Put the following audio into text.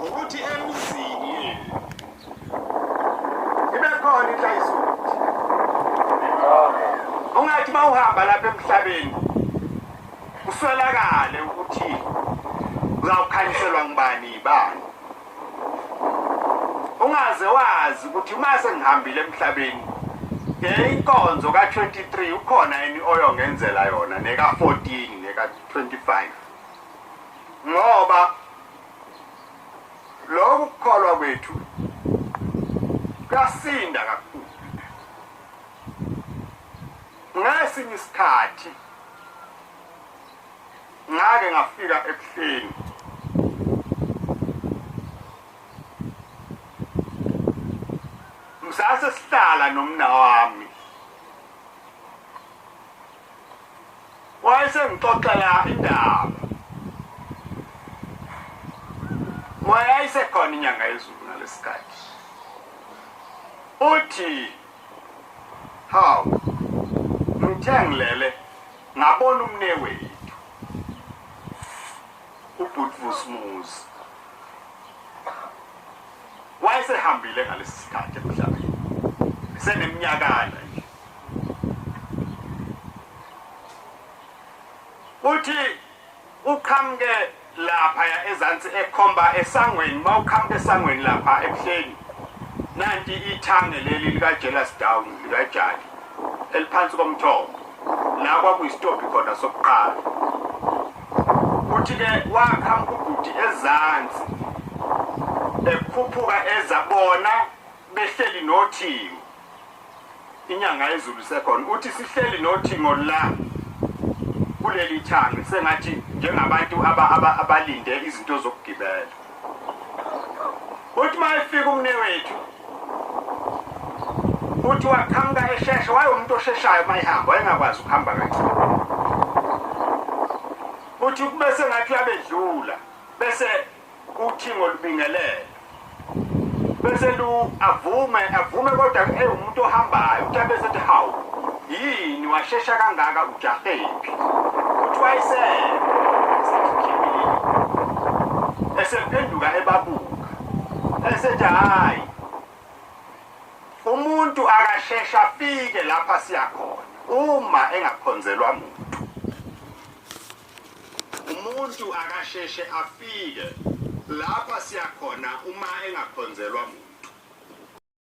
ukuthi emzini ibe khona inhlayisuthi ungathi mawuhamba lapha emhlabeni uswelakale ukuthi uzawukhanyiselwa ngibani ibani ungaze wazi ukuthi uma sengihambile emhlabeni inkonzo ka23 ukhona yini oyongenzela yona neka 14 neka 25 ngoba lokhu kukholwa kwethu kuyasinda kakhulu ngesinye isikhathi ngake ngafika ebuhleni msase sihlala nomna wami wayesengixoxela indaba wayesekhona inyanga yezulu ngalesikhathi uthi haw ngithengilele ngabona umne wethu ubhutfusmuzi wayesehambile ngalesi sikhathi emhlabeni seneminyakana nje uthi uqhamuke lapha ezantsi ekhomba esangweni mawuqhamuke esangweni lapha ebuhleni nanti ithange leli lika Jealous Down lika Jali eliphansi komthombo la kwakuyistophi khona sokuqala uthi ke waqhamuka ubhuti ezantsi ekhuphuka ezabona behleli nothingo inyanga yezulu sekhona uthi sihleli nothingo la kuleli thanga sengathi njengabantu abalinde izinto zokugibela uthi mayifika umne wethu uthi waqhamuka eshesha wayemuntu osheshayo mayihamba wayengakwazi ukuhamba kancane uthi bese ngathi yabedlula bese uthingo lubingelele bese lu avume kodwa umuntu ohambayo uthi bese ethi hawu yini washesha kangaka ujahephi uthi esephenduka ebabuka esethi hayi umuntu akashesha afike lapha siyakhona uma engakhonzelwa muntu umuntu akasheshe afike lapha siyakhona uma engakhonzelwa muntu